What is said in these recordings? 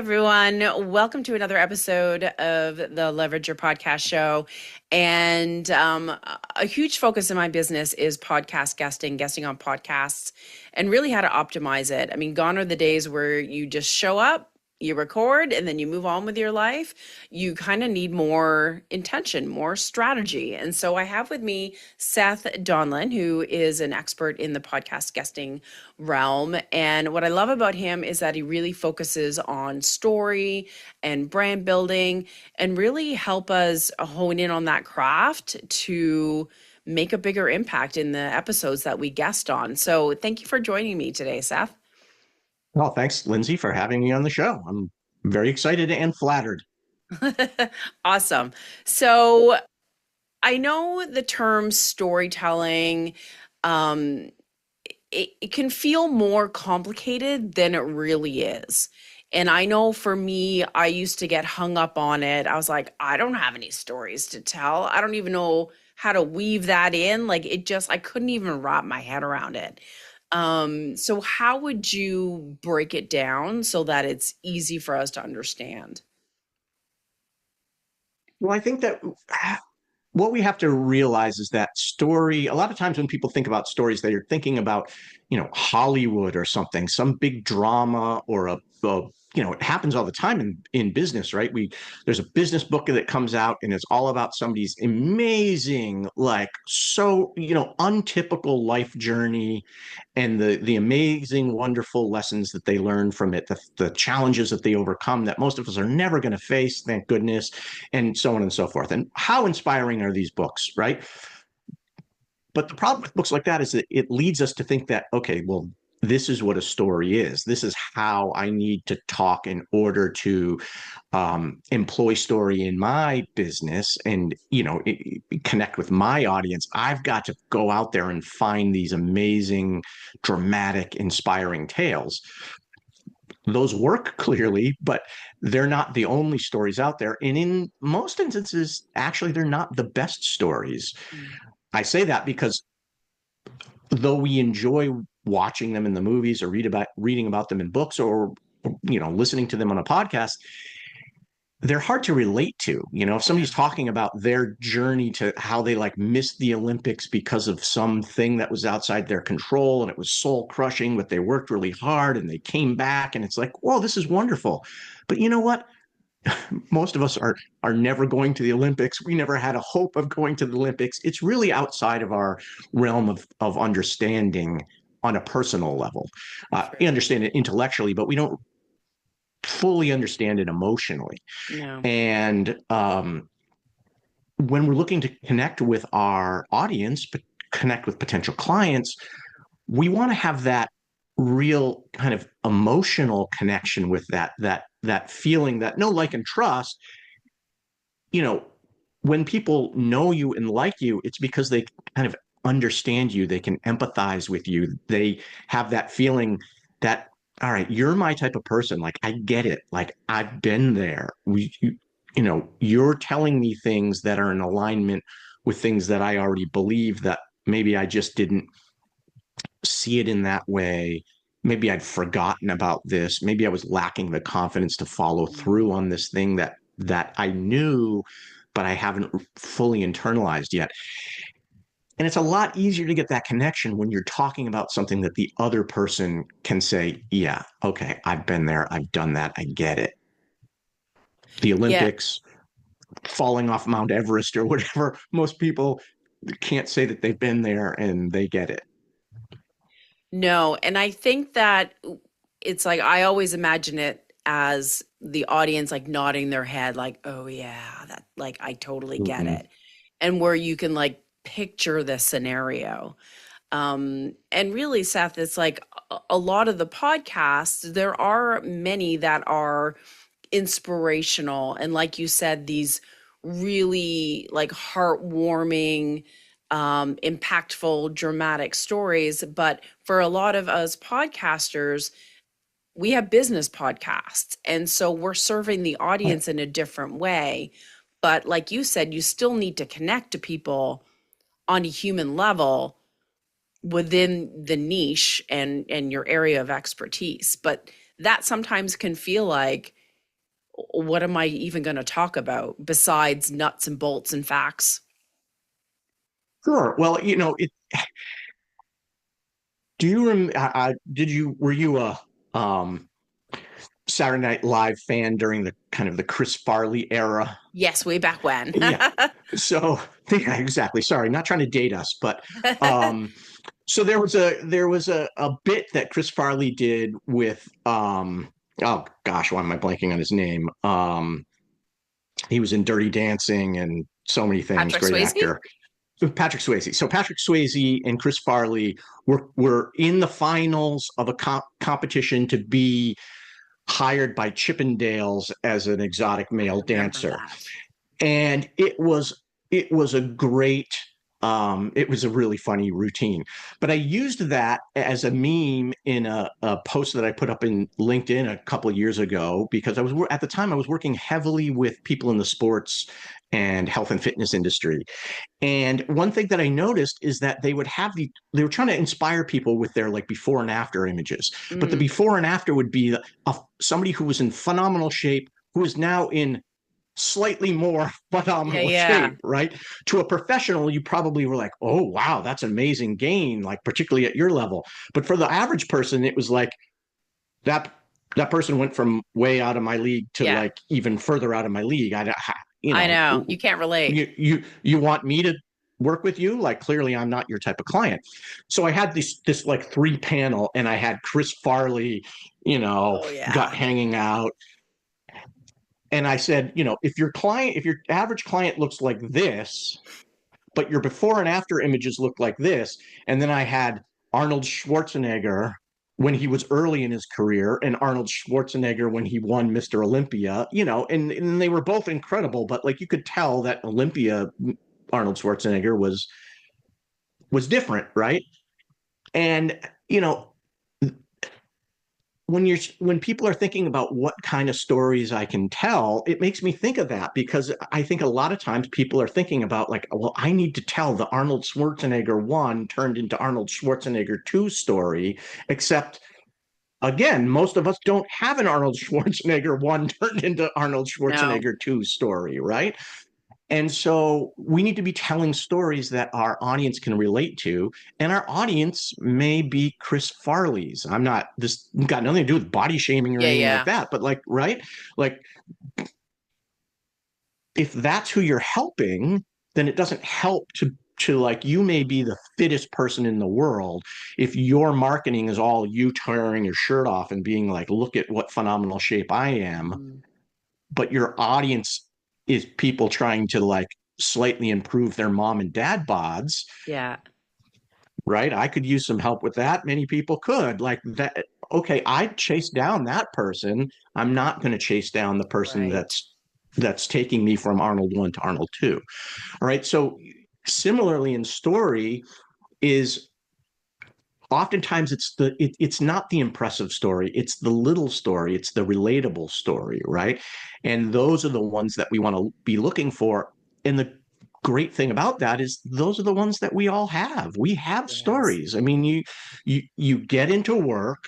Everyone. Welcome to another episode of the Leverage Your Podcast show. And a huge focus in my business is podcast guesting on podcasts, and really how to optimize it. I mean, gone are the days where you just show up, you record, and then you move on with your life. You kind of need more intention, more strategy. And so I have with me Seth Donlin, who is an expert in the podcast guesting realm. And what I love about him is that he really focuses on story and brand building and really help us hone in on that craft to make a bigger impact in the episodes that we guest on. So thank you for joining me today, Seth. Well, thanks, Lindsay, for having me on the show. I'm very excited and flattered. Awesome. So I know the term storytelling, um, it can feel more complicated than it really is. And I know for me, I used to get hung up on it. I was like, I don't have any stories to tell. I don't even know how to weave that in. Like I couldn't even wrap my head around it. So how would you break it down so that it's easy for us to understand? Well, I think that what we have to realize is that story, a lot of times when people think about stories, they're thinking about, Hollywood or something, some big drama or it happens all the time in business, right? There's a business book that comes out and it's all about somebody's amazing, like so, untypical life journey and the amazing, wonderful lessons that they learn from it, the challenges that they overcome that most of us are never going to face, thank goodness, and so on and so forth. And how inspiring are these books, right? But the problem with books like that is that it leads us to think that, okay, well, this is what a story is. This is how I need to talk in order to employ story in my business and, connect with my audience. I've got to go out there and find these amazing, dramatic, inspiring tales. Those work clearly, but they're not the only stories out there. And in most instances, actually, they're not the best stories. Mm. I say that because though we enjoy watching them in the movies or reading about them in books or listening to them on a podcast, they're hard to relate to. If Yeah. somebody's talking about their journey to how they like missed the Olympics because of something that was outside their control and it was soul crushing, but they worked really hard and they came back and it's like, whoa, this is wonderful. But you know what? Most of us are never going to the Olympics. We never had a hope of going to the Olympics. It's really outside of our realm of understanding on a personal level. We True. understand it intellectually, but we don't fully understand it emotionally. No. And when we're looking to connect with our audience, but connect with potential clients, we want to have that real kind of emotional connection with that feeling that know, like, and trust. you know, when people know you and like you, it's because they kind of understand you. They can empathize with you. They have that feeling that, all right, you're my type of person. Like, I get it. Like, I've been there. You're telling me things that are in alignment with things that I already believe that maybe I just didn't see it in that way. Maybe I'd forgotten about this. Maybe I was lacking the confidence to follow Mm. through on this thing that I knew, but I haven't fully internalized yet. And it's a lot easier to get that connection when you're talking about something that the other person can say, yeah, okay, I've been there, I've done that, I get it. The Yeah. Olympics, falling off Mount Everest or whatever, most people can't say that they've been there and they get it. No, and I think that it's like I always imagine it as the audience like nodding their head like, "Oh yeah, that like I totally get Mm-hmm. it." And where you can like picture the scenario. And really, Seth, it's like a lot of the podcasts, there are many that are inspirational and like you said, these really like heartwarming, impactful, dramatic stories. But for a lot of us podcasters, we have business podcasts. And so we're serving the Right. audience in a different way. But like you said, you still need to connect to people on a human level within the niche and your area of expertise. But that sometimes can feel like what am I even going to talk about besides nuts and bolts and facts? Sure. Well, do you were you a um, Saturday Night Live fan during the kind of the Chris Farley era? Yes, way back when. Yeah. So, yeah, exactly. Sorry, not trying to date us, but um, so there was a bit that Chris Farley did with oh gosh, why am I blanking on his name? He was in Dirty Dancing and so many things. Patrick Great Swayze? actor. Patrick Swayze. So Patrick Swayze and Chris Farley were in the finals of a competition to be hired by Chippendales as an exotic I male remember dancer, that. and it was a great it was a really funny routine. But I used that as a meme in a post that I put up in LinkedIn a couple of years ago because I was at the time I was working heavily with people in the sports and health and fitness industry. And one thing that I noticed is that they were trying to inspire people with their like before and after images. But the Mm, before and after would be somebody who was in phenomenal shape, who is now in slightly more yeah, phenomenal yeah, shape, right? To a professional, you probably were like, oh, wow, that's an amazing gain, like particularly at your level. But for the average person, it was like that that person went from way out of my league to yeah. like even further out of my league. You I know, know. You can't relate. you want me to work with you? Like clearly I'm not your type of client. So I had this like three panel and I had Chris Farley, Oh, gut yeah. hanging out. And I said, if your average client looks like this, but your before and after images look like this. And then I had Arnold Schwarzenegger when he was early in his career and Arnold Schwarzenegger when he won Mr. Olympia, and they were both incredible, but like you could tell that Olympia Arnold Schwarzenegger was different, right? And when people are thinking about what kind of stories I can tell, it makes me think of that because I think a lot of times people are thinking about like, well, I need to tell the Arnold Schwarzenegger 1 turned into Arnold Schwarzenegger 2 story, except again, most of us don't have an Arnold Schwarzenegger 1 turned into Arnold No. Schwarzenegger 2 story, right? And so we need to be telling stories that our audience can relate to. And our audience may be Chris Farley's. This got nothing to do with body shaming or Yeah, anything like yeah. that. But like, right? Like, if that's who you're helping, then it doesn't help to like you may be the fittest person in the world if your marketing is all you tearing your shirt off and being like, look at what phenomenal shape I am, Mm, but your audience is people trying to like slightly improve their mom and dad bods, yeah. right? I could use some help with that. Many people could. Like that, okay, I'd chase down that person. I'm not going to chase down the person Right. that's taking me from Arnold 1 to Arnold 2. All right. So similarly in story is oftentimes it's not the impressive story, it's the little story, it's the relatable story, right? And those are the ones that we want to be looking for. And the great thing about that is those are the ones that we have Yes. stories. I mean, you get into work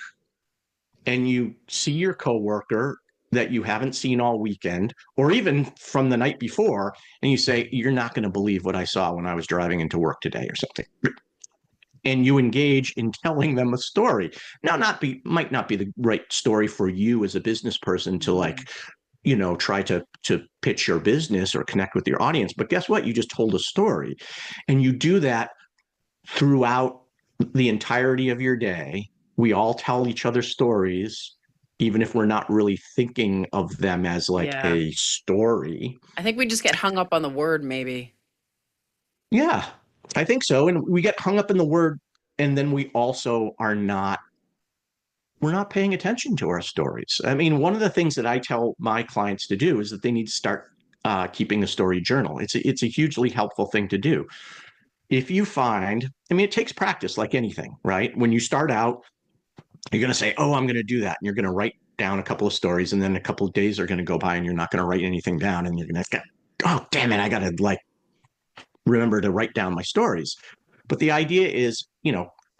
and you see your coworker that you haven't seen all weekend or even from the night before, and you say, you're not going to believe what I saw when I was driving into work today or something, and you engage in telling them a story. Now, might not be the right story for you as a business person to like, Mhm. try to pitch your business or connect with your audience. But guess what? You just told a story, and you do that throughout the entirety of your day. We all tell each other stories, even if we're not really thinking of them as like Yeah. a story. I think we just get hung up on the word, maybe. Yeah, I think so. And we get hung up in the word, and then we also we're not paying attention to our stories. I mean, one of the things that I tell my clients to do is that they need to start keeping a story journal. It's a hugely helpful thing to do. If you find, I mean, it takes practice like anything, right? When you start out, you're going to say, oh, I'm going to do that. And you're going to write down a couple of stories. And then a couple of days are going to go by and you're not going to write anything down. And you're going to, oh, damn it, I got to like remember to write down my stories. But the idea is,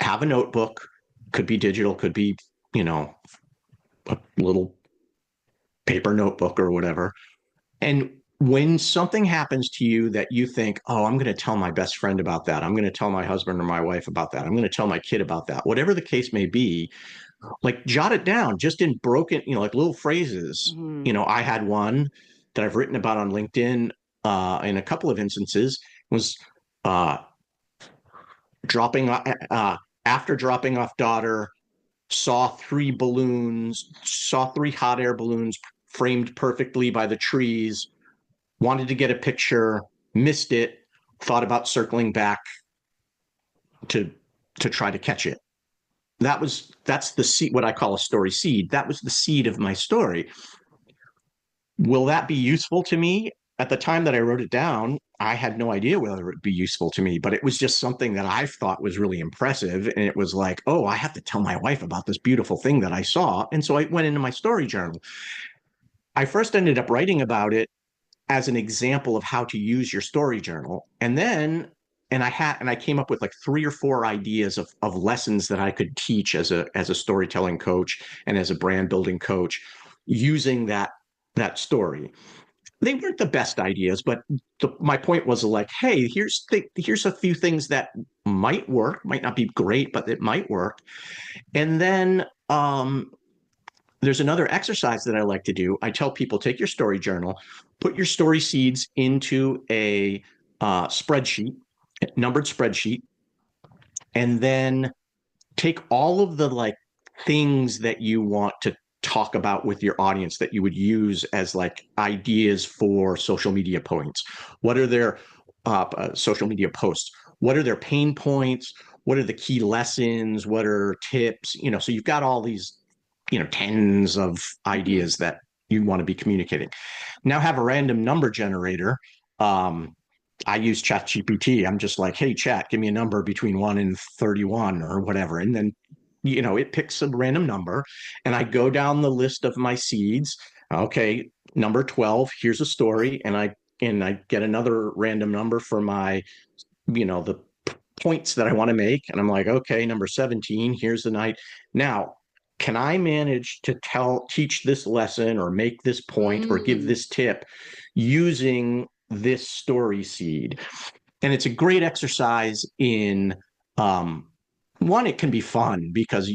have a notebook, could be digital, could be, a little paper notebook or whatever. And when something happens to you that you think, oh, I'm going to tell my best friend about that. I'm going to tell my husband or my wife about that. I'm going to tell my kid about that. Whatever the case may be, like jot it down just in broken, like little phrases. Mm-hmm. I had one that I've written about on LinkedIn in a couple of instances was uh, dropping after dropping off daughter, saw three hot air balloons framed perfectly by the trees, wanted to get a picture, missed it, thought about circling back to try to catch it. That's the seed, what I call a story seed. That was the seed of my story. Will that be useful to me? At the time that I wrote it down, I had no idea whether it would be useful to me, but it was just something that I thought was really impressive. And it was like, oh, I have to tell my wife about this beautiful thing that I saw. And so I went into my story journal. I first ended up writing about it as an example of how to use your story journal. And I came up with like 3 or 4 ideas of lessons that I could teach as a storytelling coach and as a brand building coach using that story. They weren't the best ideas, but my point was like, hey, here's a few things that might work, might not be great, but it might work. And then there's another exercise that I like to do. I tell people, take your story journal, put your story seeds into a spreadsheet, numbered spreadsheet, and then take all of the like things that you want to talk about with your audience that you would use as like ideas for social media points. What are their social media posts? What are their pain points? What are the key lessons? What are tips? So you've got all these, tens of Mm-hmm. ideas that you want to be communicating. Now have a random number generator. I use ChatGPT. I'm just like, hey, chat, give me a number between 1 and 31 or whatever. And then, it picks a random number and I go down the list of my seeds. Okay, number 12, here's a story. And I get another random number for my, the points that I want to make. And I'm like, okay, number 17, here's the night. Now, can I manage to teach this lesson or make this point or give Mm. this tip using this story seed? And it's a great exercise in um, one, it can be fun because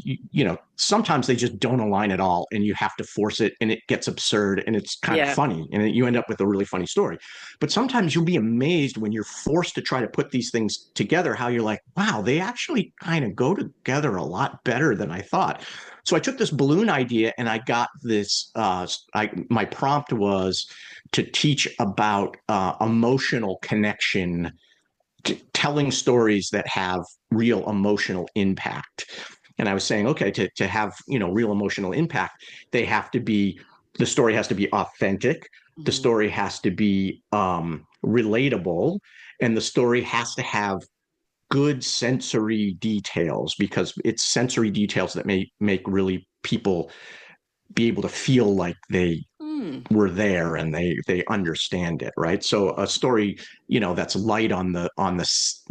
sometimes they just don't align at all and you have to force it and it gets absurd and it's kind of Yeah. funny and you end up with a really funny story. But sometimes you'll be amazed when you're forced to try to put these things together, how you're like, wow, they actually kind of go together a lot better than I thought. So I took this balloon idea and I got this. My prompt was to teach about emotional connection, telling stories that have real emotional impact. And I was saying, okay, to have real emotional impact, the story has to be authentic, the Mm-hmm. story has to be relatable, and the story has to have good sensory details because it's sensory details that make really people be able to feel like they Mm. were there and they understand it, right? So a story, that's light on the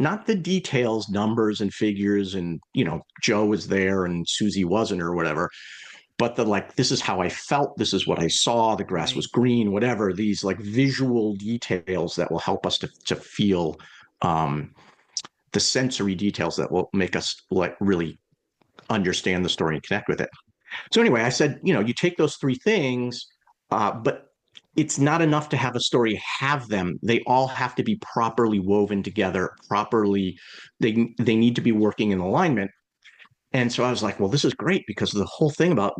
not the details, numbers and figures, and Joe was there and Susie wasn't or whatever, but the like, this is how I felt, this is what I saw, the grass was Right. green, whatever, these like visual details that will help us to feel um the sensory details that will make us like really understand the story and connect with it. So anyway, I said, you take those 3 things, but it's not enough to have a story have them. They all have to be properly woven together, properly. They need to be working in alignment. And so I was like, well, this is great because the whole thing about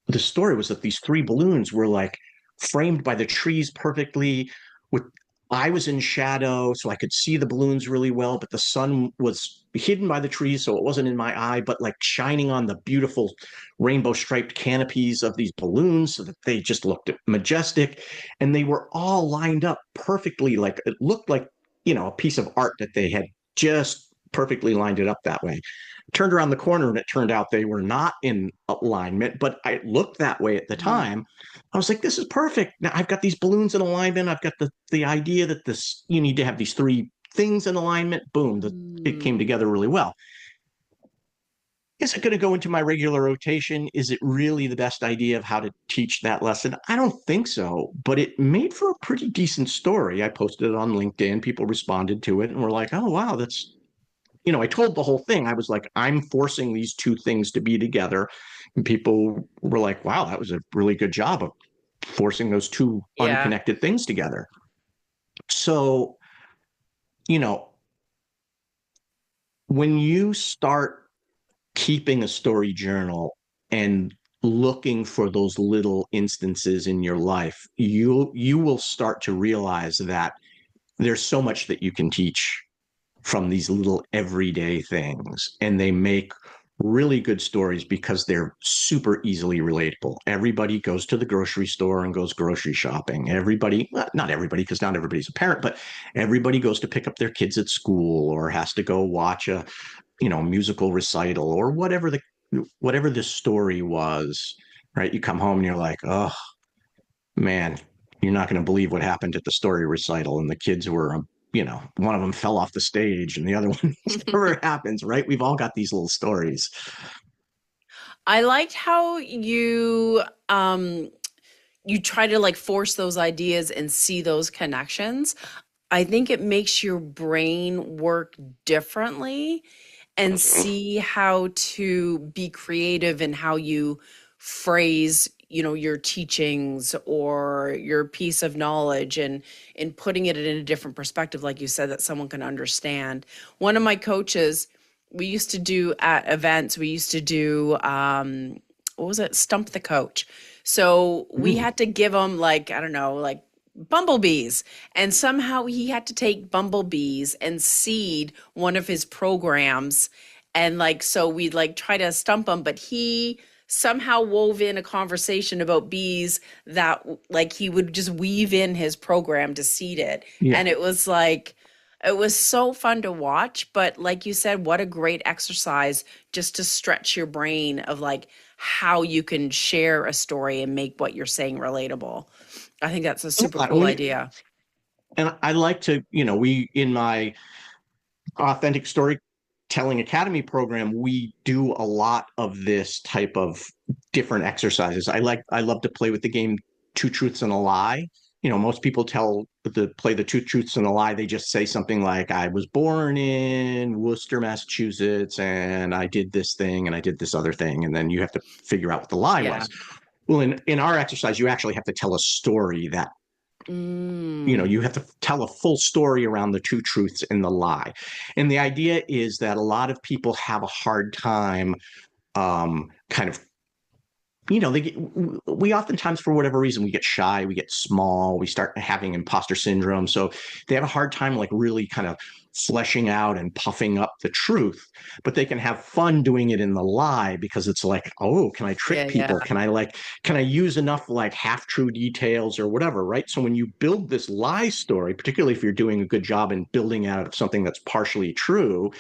the story was that these 3 balloons were like framed by the trees perfectly. With I was in shadow, so I could see the balloons really well, but the sun was hidden by the trees, so it wasn't in my eye, but like shining on the beautiful rainbow striped canopies of these balloons so that they just looked majestic. And they were all lined up perfectly. Like it looked like, a piece of art that they had just perfectly lined it up that way. Turned around the corner and it turned out they were not in alignment, but I looked that way at the Mm-hmm. time. I was like, this is perfect. Now I've got these balloons in alignment. I've got the idea that you need to have these 3 things in alignment. Boom, it came Mm. together really well. is it going to go into my regular rotation? Is it really the best idea of how to teach that lesson? I don't think so, but it made for a pretty decent story. I posted it on LinkedIn. People responded to it and were like, oh, wow, I told the whole thing. I was like, I'm forcing these two things to be together. And people were like, wow, that was a really good job of forcing those two Yeah. unconnected things together. So, you know, when you start keeping a story journal and looking for those little instances in your life, you will start to realize that there's so much that you can teach from these little everyday things, and they make really good stories because they're super easily relatable. Everybody goes to the grocery store and goes grocery shopping. Everybody, well, not everybody, because not everybody's a parent, but everybody goes to pick up their kids at school or has to go watch a musical recital or whatever the story was. Right, you come home and you're like, oh man, you're not going to believe what happened at the story recital. And the kids were, one of them fell off the stage and the other one, whatever happens, right? We've all got these little stories. I liked how you try to like force those ideas and see those connections. I think it makes your brain work differently and see how to be creative in how you phrase, your teachings or your piece of knowledge, and in putting it in a different perspective, like you said, that someone can understand. One of my coaches, we used to do at events, we used to do what was it? Stump the coach. So we Mm, had to give them like, I don't know, like bumblebees. And somehow he had to take bumblebees and seed one of his programs. And like, so we'd like try to stump him, but he somehow wove in a conversation about bees that like he would just weave in his program to seed it. yeah. And it was like, it was so fun to watch, but like you said, what a great exercise just to stretch your brain of like how you can share a story and make what you're saying relatable. I think that's a super cool idea. And I like to, we in my Authentic Storytelling Academy program, we do a lot of this type of different exercises. I love to play with the game Two Truths and a Lie. Most people play the Two Truths and a Lie. They just say something like, I was born in Worcester, Massachusetts, and I did this thing and I did this other thing. And then you have to figure out what the lie Yeah. was. Well, in our exercise, you actually have to tell a story that Mm. you have to tell a full story around the two truths and the lie. And the idea is that a lot of people have a hard time kind of we oftentimes, for whatever reason, we get shy, we get small, we start having imposter syndrome. So they have a hard time, like, really kind of fleshing out and puffing up the truth, but they can have fun doing it in the lie because it's like, oh, can I trick Yeah, yeah. people? Can I use enough like half true details or whatever? Right. So when you build this lie story, particularly if you're doing a good job in building out of something that's partially true,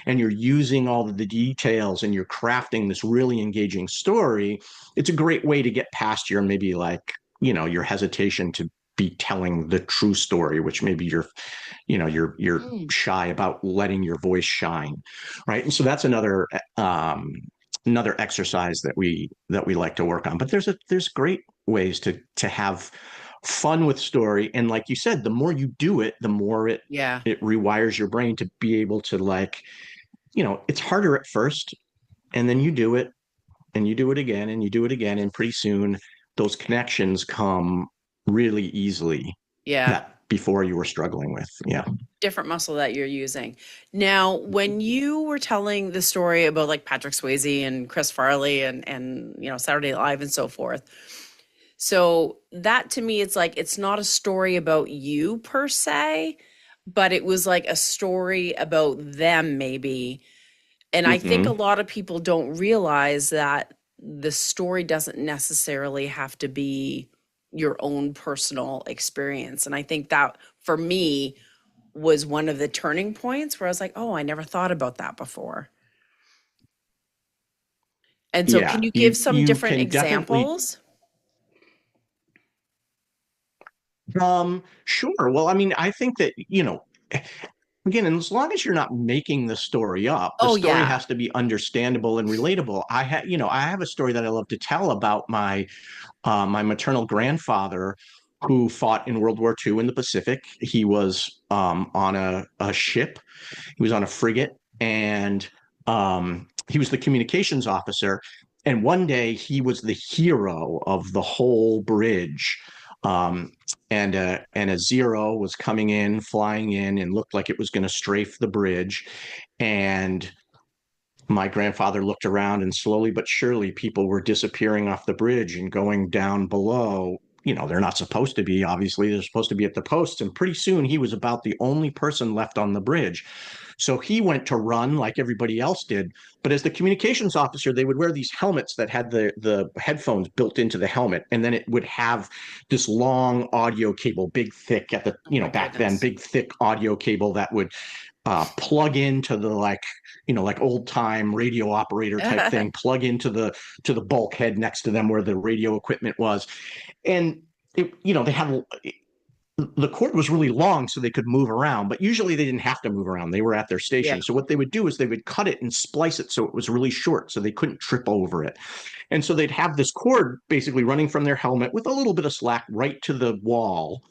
and you're using all of the details and you're crafting this really engaging story, it's a great way to get past your maybe like your hesitation to be telling the true story, which maybe you're Mm. shy about letting your voice shine, right? And so that's another exercise that we like to work on. But there's great ways to have fun with story, and like you said, the more you do it, the more it Yeah. it rewires your brain to be able to, like, it's harder at first, and then you do it and you do it again and you do it again, and pretty soon those connections come really easily Yeah. that before you were struggling with. Yeah. Different muscle that you're using. Now, when you were telling the story about like Patrick Swayze and Chris Farley and Saturday Night Live and so forth, so that to me, it's like it's not a story about you per se, but it was like a story about them maybe. And I think a Mm-hmm. lot of people don't realize that the story doesn't necessarily have to be your own personal experience. And I think that for me was one of the turning points where I was like, oh, I never thought about that before. And so, Yeah, can you give some you different can definitely. examples? Sure. Well, I mean, I think that again, and as long as you're not making the story up, the Oh story yeah. has to be understandable and relatable. I have a story that I love to tell about my maternal grandfather who fought in World War II in the Pacific. He was on a ship. He was on a frigate, and he was the communications officer. And one day he was the hero of the whole bridge. Um, and a Zero was coming in, flying in, and looked like it was going to strafe the bridge. And my grandfather looked around, and slowly but surely people were disappearing off the bridge and going down below. They're not supposed to be, obviously. They're supposed to be at the posts. And pretty soon he was about the only person left on the bridge. So he went to run like everybody else did. But as the communications officer, they would wear these helmets that had the headphones built into the helmet. And then it would have this long audio cable, big, thick at the, Oh my back then, goodness. big, thick audio cable that would plug into the like old time radio operator type thing, plug into the bulkhead next to them where the radio equipment was. And they had the cord was really long so they could move around, but usually they didn't have to move around. They were at their Yeah. station. So what they would do is they would cut it and splice it so it was really short so they couldn't trip over it. And so they'd have this cord basically running from their helmet with a little bit of slack right to the wall.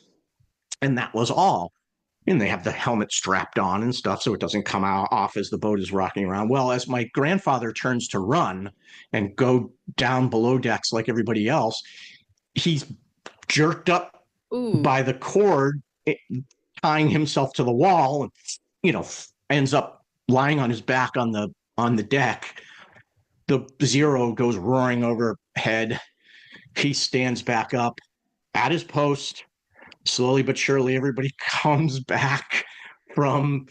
And that was all. And they have the helmet strapped on and stuff so it doesn't come off as the boat is rocking around. Well, as my grandfather turns to run and go down below decks like everybody else, he's jerked up Ooh. by the cord, tying himself to the wall, and ends up lying on his back on the deck. The Zero goes roaring overhead. He stands back up at his post. Slowly but surely, everybody comes back from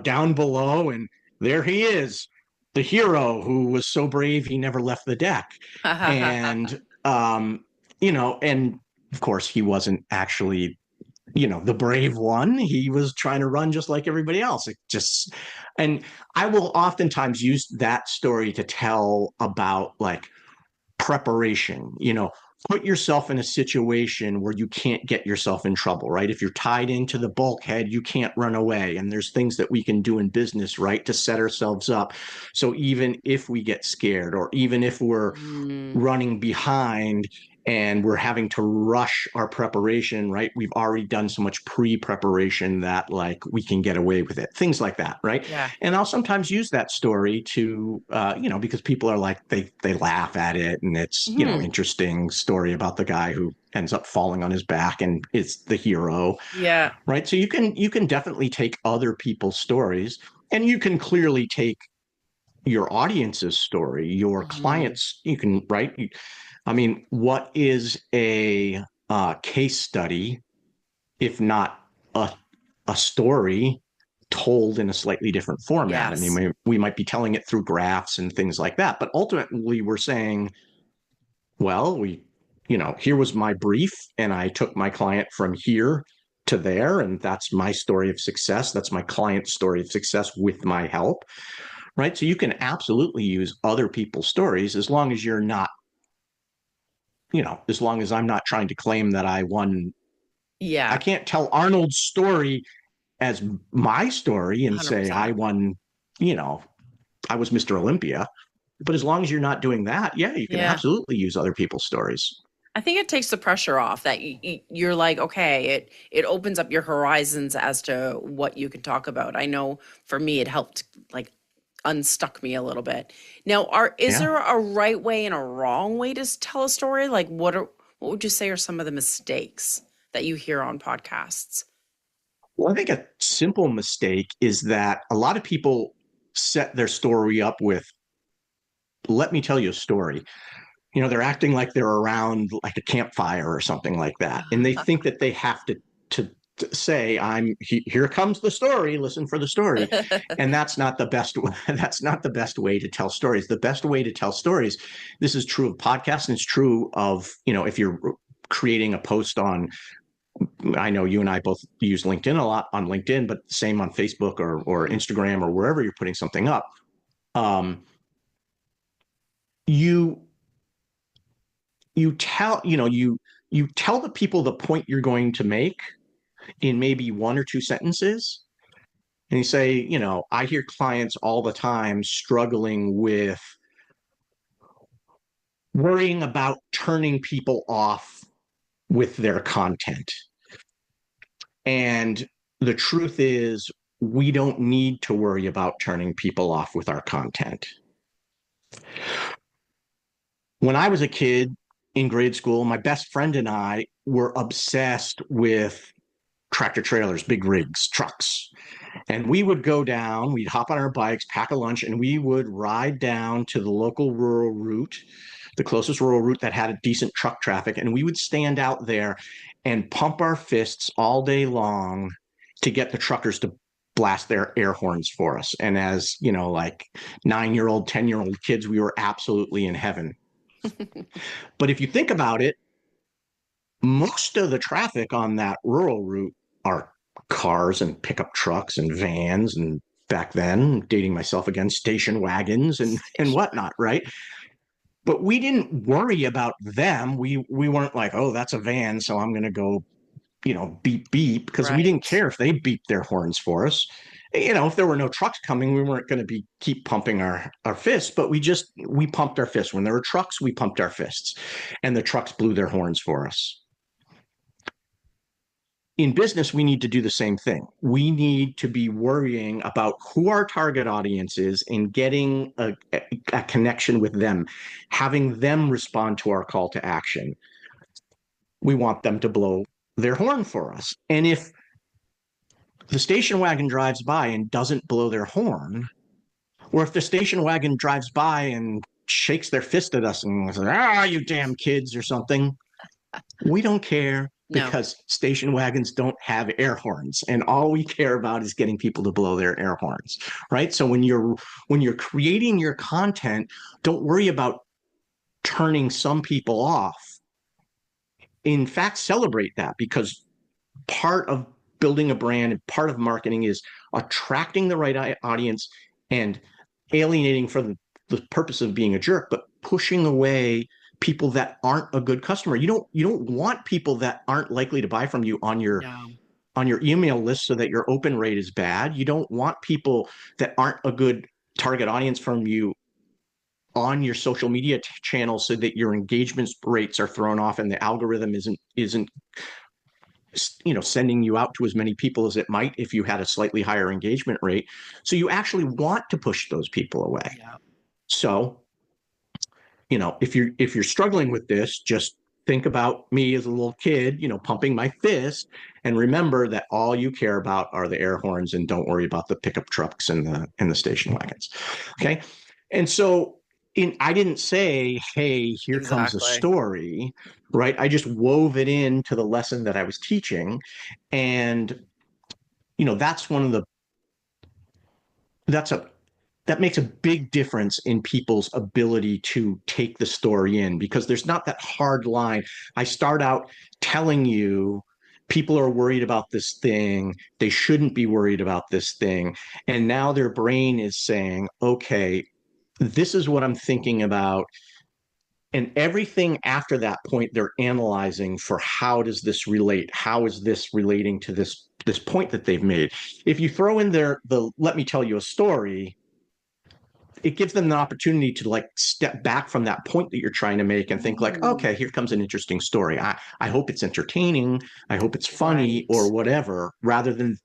down below, and there he is, the hero who was so brave he never left the deck. And and of course he wasn't actually the brave one. He was trying to run just like everybody else. And I will oftentimes use that story to tell about like preparation. Put yourself in a situation where you can't get yourself in trouble, right? If you're tied into the bulkhead, you can't run away. And there's things that we can do in business, right, to set ourselves up. So even if we get scared, or even if we're Mm, running behind and we're having to rush our preparation, right? We've already done so much pre-preparation that like we can get away with it. Things like that, right? yeah. And I'll sometimes use that story to, because people are like they laugh at it, and it's Mhm. interesting story about the guy who ends up falling on his back and is the hero, Yeah. right? So you can definitely take other people's stories, and you can clearly take your audience's story, your Mhm. clients. You can write. I mean, what is a case study if not a story told in a slightly different format? I mean, Yes. we might be telling it through graphs and things like that, but ultimately we're saying, well, here was my brief, and I took my client from here to there, and that's my story of success. That's my client's story of success with my help, right? So you can absolutely use other people's stories as long as you're not, as long as I'm not trying to claim that I won. I Yeah. can't tell Arnold's story as my story and say I 100%. won, you know, I was Mr. Olympia. But as long as you're not doing that, yeah, you can Yeah. absolutely use other people's stories. I think it takes the pressure off that you're like, okay, it opens up your horizons as to what you can talk about. I know for me, it helped like unstuck me a little bit. Now, is Yeah. there a right way and a wrong way to tell a story? Like, what would you say are some of the mistakes that you hear on podcasts? Well, I think a simple mistake is that a lot of people set their story up with, let me tell you a story. They're acting like they're around like a campfire or something like that. And they think that they have to say, here comes the story, listen for the story. And that's not the best that's not the best way to tell stories. The best way to tell stories, this is true of podcasts, and it's true of, if you're creating a post on, I know you and I both use LinkedIn a lot on LinkedIn, but same on Facebook or Mhm. Instagram or wherever you're putting something up. Um, you you tell you know you tell the people the point you're going to make in maybe one or two sentences, And you say, I hear clients all the time struggling with worrying about turning people off with their content. And the truth is, we don't need to worry about turning people off with our content. When I was a kid in grade school, my best friend and I were obsessed with tractor trailers, big rigs, trucks. And we would go down, we'd hop on our bikes, pack a lunch, and we would ride down to the local rural route, the closest rural route that had a decent truck traffic. And we would stand out there and pump our fists all day long to get the truckers to blast their air horns for us. And as, like 9-year-old, 10-year-old kids, we were absolutely in heaven. But if you think about it, most of the traffic on that rural route are cars and pickup trucks and vans, and back then, dating myself again, station wagons and whatnot, right? But we didn't worry about them. We weren't like, oh, that's a van, so I'm going to go, beep beep, because we didn't Right. care if they beeped their horns for us. If there were no trucks coming, we weren't going to be keep pumping our fists, but we pumped our fists. When there were trucks, we pumped our fists, and the trucks blew their horns for us. In business, we need to do the same thing. We need to be worrying about who our target audience is and getting a connection with them, having them respond to our call to action. We want them to blow their horn for us. And if the station wagon drives by and doesn't blow their horn, or if the station wagon drives by and shakes their fist at us and says, you damn kids, or something, we don't care, No. because station wagons don't have air horns, and all we care about is getting people to blow their air horns, right? So when you're creating your content, don't worry about turning some people off. In fact, celebrate that, because part of building a brand and part of marketing is attracting the right audience and alienating for the purpose of being a jerk, but pushing away people that aren't a good customer. You don't want people that aren't likely to buy from you No. on your email list, so that your open rate is bad. You don't want people that aren't a good target audience from you on your social media channels, so that your engagement rates are thrown off and the algorithm isn't sending you out to as many people as it might if you had a slightly higher engagement rate. So you actually want to push those people away. Yeah. So if you're struggling with this, just think about me as a little kid, pumping my fist, and remember that all you care about are the air horns, and don't worry about the pickup trucks and the station wagons. Okay. And so I didn't say, hey, here comes a Exactly. story, right? I just wove it into the lesson that I was teaching. And that's one of the that's a that makes a big difference in people's ability to take the story in, because there's not that hard line. I start out telling you people are worried about this thing. They shouldn't be worried about this thing. And now their brain is saying, okay, this is what I'm thinking about. And everything after that point, they're analyzing for how does this relate? How is this relating to this point that they've made? If you throw in there the let me tell you a story, it gives them the opportunity to like step back from that point that you're trying to make and think like, Ooh, okay, here comes an interesting story. I hope it's entertaining. I hope it's funny or right. whatever, rather than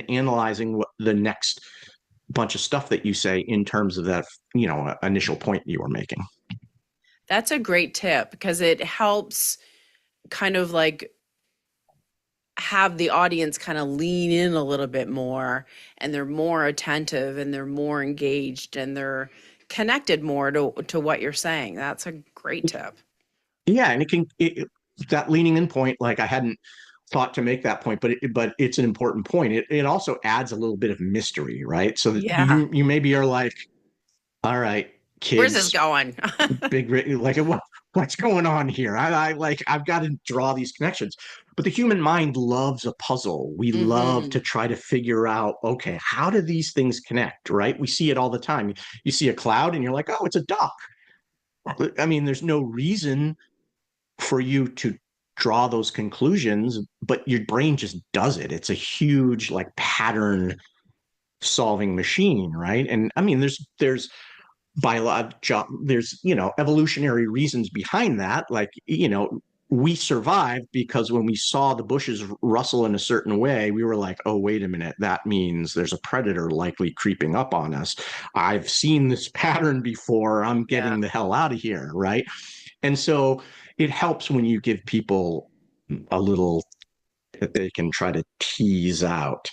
analyzing what the next bunch of stuff that you say in terms of that, initial point you were making. That's a great tip because it helps kind of like have the audience kind of lean in a little bit more and they're more attentive and they're more engaged and they're connected more to what you're saying. That's a great tip. Yeah. And that leaning in point, like I hadn't thought to make that point, but it's an important point. It also adds a little bit of mystery, right? So that Yeah. you maybe are like, all right, Where's this kids, going? big like what's going on here. I like I've got to draw these connections, but the human mind loves a puzzle. We love to Hmm. try to figure out, okay, how do these things connect, right? We see it all the time. You see a cloud and you're like, oh, it's a duck. I mean, there's no reason for you to draw those conclusions, but your brain just does it. It's a huge like pattern solving machine, right? And I mean, there's there's evolutionary reasons behind that. Like, we survived because when we saw the bushes rustle in a certain way, we were like, oh, wait a minute, that means there's a predator likely creeping up on us. I've seen this pattern before. I'm Yeah. getting the hell out of here, right? And so it helps when you give people a little that they can try to tease out,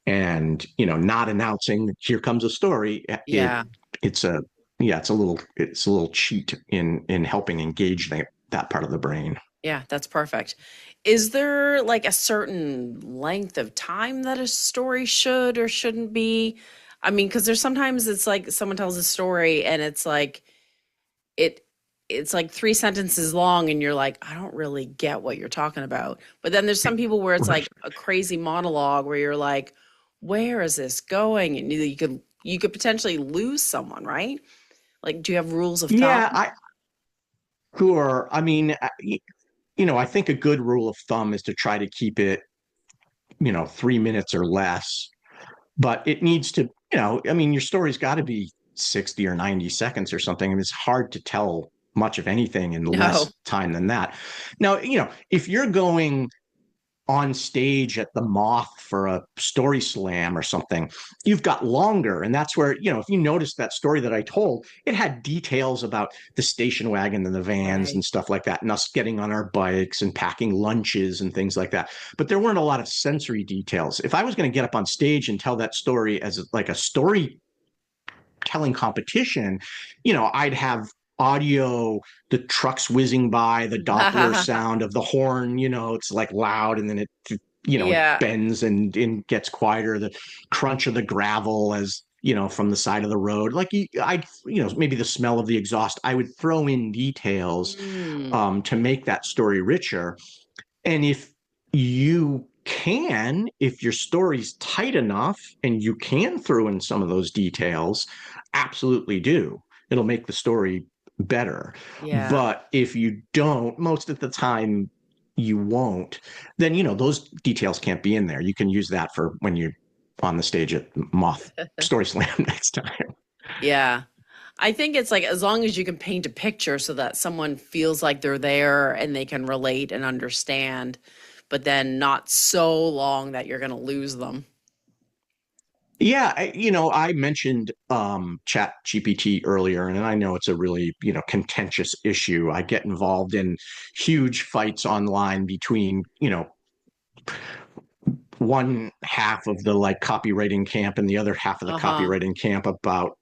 and not announcing here comes a story. Yeah. It's a yeah, it's a little cheat in helping engage that part of the brain. Yeah, that's perfect. Is there like a certain length of time that a story should or shouldn't be? I mean, because there's sometimes it's like someone tells a story and it it's like three sentences long and you're like, I don't really get what you're talking about. But then there's some people where it's like a crazy monologue where you're like, where is this going? And you could potentially lose someone, right? Like, do you have rules of thumb? Yeah, I sure. I mean, I think a good rule of thumb is to try to keep it 3 minutes or less, but it needs to, I mean, your story's got to be 60 or 90 seconds or something. And it's hard to tell much of anything in No. less time than that. Now, if you're going on stage at the Moth for a story slam or something, you've got longer. And that's where, if you notice that story that I told, it had details about the station wagon and the vans Right. and stuff like that, and us getting on our bikes and packing lunches and things like that. But there weren't a lot of sensory details. If I was going to get up on stage and tell that story as like a storytelling competition, I'd have audio, the trucks whizzing by, the Doppler sound of the horn, it's like loud, and then it Yeah. bends and gets quieter, the crunch of the gravel as from the side of the road, like I'd maybe the smell of the exhaust. I would throw in details Mm. to make that story richer. And if your story's tight enough and you can throw in some of those details, absolutely do. It'll make the story better. Yeah. But if you don't, most of the time you won't, then, those details can't be in there. You can use that for when you're on the stage at Moth Story Slam next time. Yeah. I think it's like as long as you can paint a picture so that someone feels like they're there and they can relate and understand, but then not so long that you're going to lose them. Yeah, I mentioned Chat GPT earlier, and I know it's a really, contentious issue. I get involved in huge fights online between, one half of the like copywriting camp and the other half of the Uh-huh. copywriting camp about,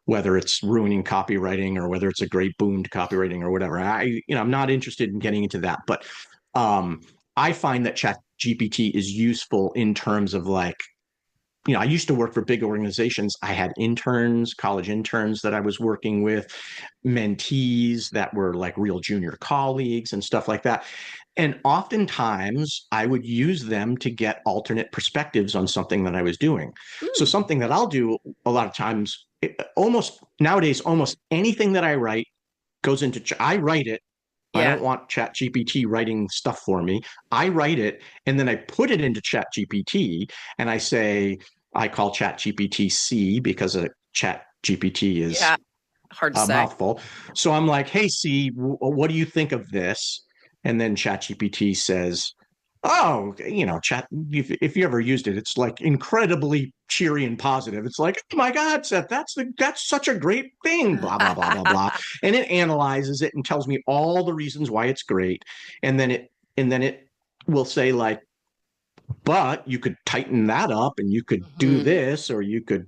whether it's ruining copywriting or whether it's a great boon to copywriting or whatever. I'm not interested in getting into that, but um, I find that Chat GPT is useful in terms of like, I used to work for big organizations. I had interns, college interns that I was working with, mentees that were like real junior colleagues and stuff like that. And oftentimes I would use them to get alternate perspectives on something that I was doing. So Mm. something that I'll do a lot of times, almost nowadays, almost anything that I write goes into, I write it. I Yeah. don't want Chat GPT writing stuff for me. I write it and then I put it into Chat GPT and I say, I call Chat GPT C because Chat GPT is Yeah. Hard to a say. mouthful. So I'm like, hey, C, what do you think of this? And then Chat GPT says, oh, Chat, if you ever used it, it's like incredibly cheery and positive. It's like, oh my God, Seth, that's such a great thing, blah, blah, blah, blah, blah. And it analyzes it and tells me all the reasons why it's great. And then it will say, like, but you could tighten that up and you could do Mhm. this, or you could,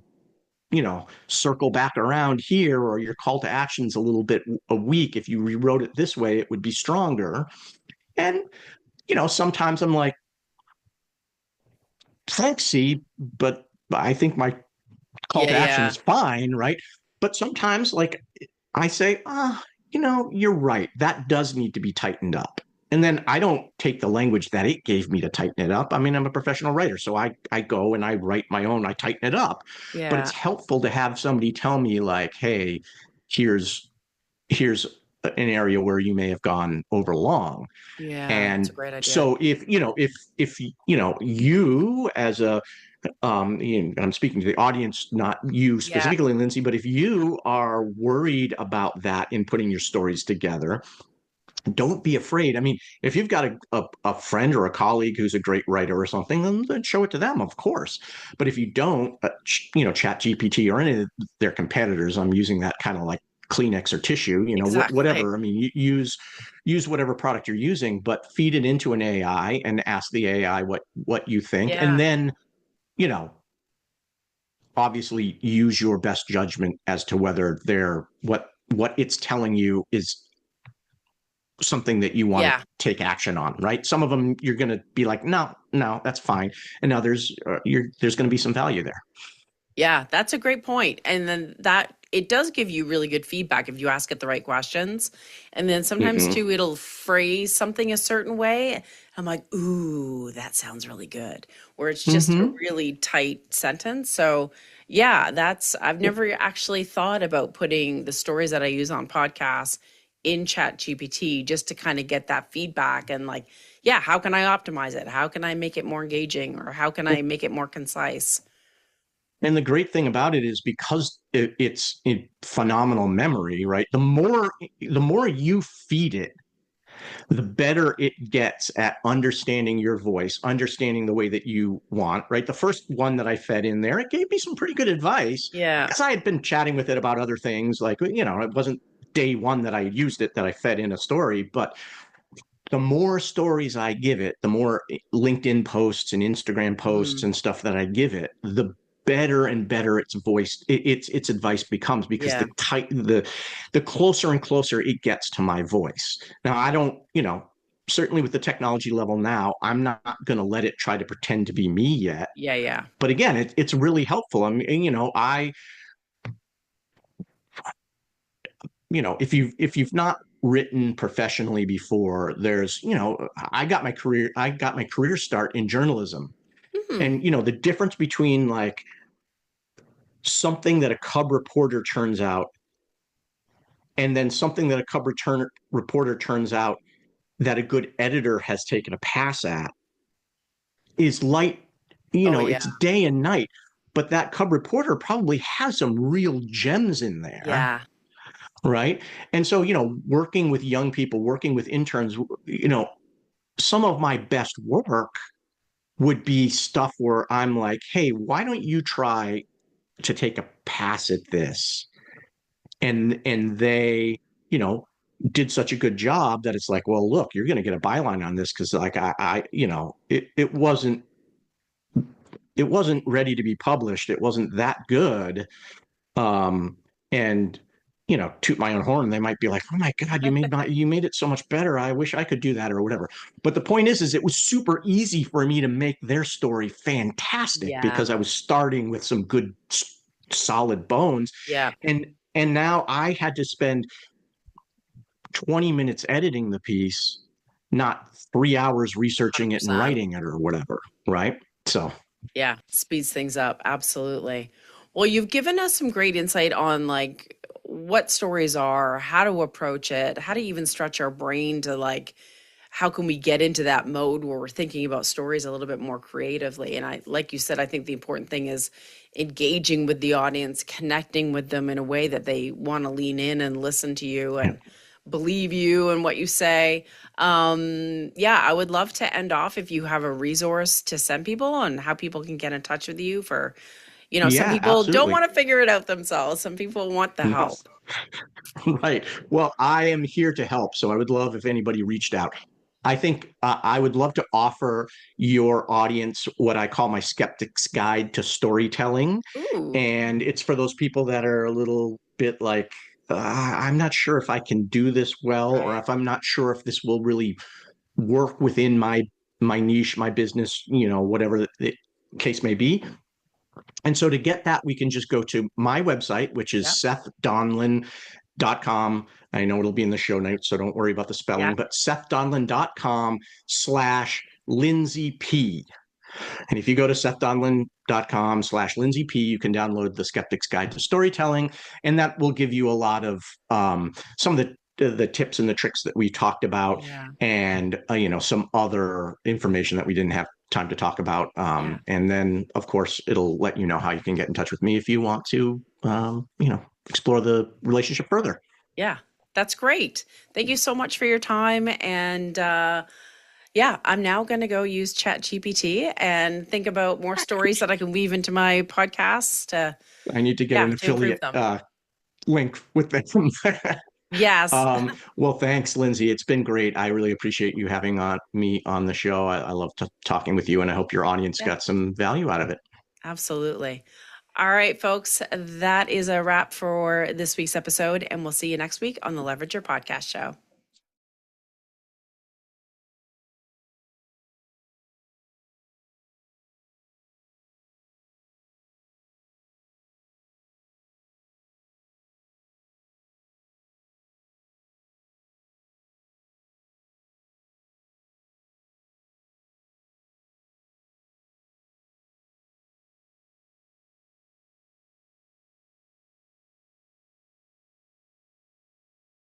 circle back around here, or your call to action's a little bit weak. If you rewrote it this way, it would be stronger. And, sometimes I'm like, thanks, C, but I think my call Yeah, to action yeah. is fine, right? But sometimes, like, I say, you're right. That does need to be tightened up. And then I don't take the language that it gave me to tighten it up. I mean, I'm a professional writer, so I go and I write my own, I tighten it up. But Yeah. it's helpful to have somebody tell me, like, hey, here's here's an area where you may have gone over long. Yeah, that's a And great idea. so if you as a I'm speaking to the audience, not you Yeah. specifically, Lindsay, but if you are worried about that in putting your stories together, don't be afraid. I mean, if you've got a friend or a colleague who's a great writer or something, then show it to them, of course. But if you don't, Chat GPT or any of their competitors, I'm using that kind of like Kleenex or tissue, Exactly. whatever. I mean, use whatever product you're using, but feed it into an AI and ask the AI what you think, and Yeah. then you know obviously use your best judgment as to whether what it's telling you is something that you want to Yeah. take action on, right? Some of them you're going to be like, no, no, that's fine, and others, there's going to be some value there. Yeah, that's a great point. And then that it does give you really good feedback if you ask it the right questions. And then sometimes Mm-hmm. too, it'll phrase something a certain way. I'm like, ooh, that sounds really good. Or it's just a Mm-hmm. really tight sentence. So yeah, I've never actually thought about putting the stories that I use on podcasts in Chat GPT just to kind of get that feedback and like, yeah, how can I optimize it? How can I make it more engaging? Or how can I make it more concise? And the great thing about it is because it's in phenomenal memory, right? The more you feed it, the better it gets at understanding your voice, understanding the way that you want, right? The first one that I fed in there, it gave me some pretty good advice Yeah. because I had been chatting with it about other things. Like, it wasn't day one that I used it that I fed in a story, but the more stories I give it, the more LinkedIn posts and Instagram posts Mhm. and stuff that I give it, the better and better its voice, its advice becomes, because Yeah. the closer and closer it gets to my voice. Now, I don't, certainly with the technology level now, I'm not going to let it try to pretend to be me yet. Yeah, yeah. But again, it's really helpful. I mean, if you've not written professionally before, there's, I got my career start in journalism. Mhm. And the difference between like something that a cub reporter turns out and then something that a reporter turns out that a good editor has taken a pass at is light, Oh, yeah. it's day and night. But that cub reporter probably has some real gems in there, Yeah. right? And so, working with young people, working with interns, some of my best work would be stuff where I'm like, hey, why don't you try to take a pass at this? And they, you know, did such a good job that it's like, well, look, you're going to get a byline on this because like it wasn't ready to be published. It wasn't that good. Um, and toot my own horn, they might be like, oh my God, you made it so much better. I wish I could do that or whatever. But the point is it was super easy for me to make their story fantastic Yeah. because I was starting with some good solid bones. Yeah. And now I had to spend 20 minutes editing the piece, not 3 hours researching it and 100%. writing it or whatever. Right. So Yeah. Speeds things up. Absolutely. Well, you've given us some great insight on like what stories are, how to approach it, how to even stretch our brain to like how can we get into that mode where we're thinking about stories a little bit more creatively. And I, like you said, I think the important thing is engaging with the audience, connecting with them in a way that they want to lean in and listen to you yeah. and believe you and what you say. Yeah, I would love to end off if you have a resource to send people on how people can get in touch with you for, some Yeah, people don't absolutely. want to figure it out themselves. Some people want the No. help. Right. Well, I am here to help. So I would love if anybody reached out. I think I would love to offer your audience what I call my skeptic's guide to storytelling. Ooh, And it's for those people that are a little bit like, I'm not sure if I can do this well, or right. if I'm not sure if this will really work within my niche, my business, whatever the case may be. And so to get that, we can just go to my website, which is Yeah. sethdonlin.com. I know it'll be in the show notes, so don't worry about the Yeah. spelling, but sethdonlin.com/Lindsay P. And if you go to sethdonlin.com/Lindsay P, you can download the Skeptic's Guide to Storytelling, and that will give you a lot of some of the the tips and the tricks that we talked about, Yeah. and some other information that we didn't have time to talk about. Yeah. And then, of course, it'll let you know how you can get in touch with me if you want to, explore the relationship further. Yeah. That's great. Thank you so much for your time. And yeah, I'm now going to go use ChatGPT and think about more stories that I can weave into my podcast. I need to get Yeah, an to improve affiliate them. link with them. Yes. Well, thanks, Lindsay. It's been great. I really appreciate you having me on the show. I love talking with you, and I hope your audience Yeah, got some value out of it. absolutely. All right, folks, that is a wrap for this week's episode, and we'll see you next week on the Leverage Your Podcast Show.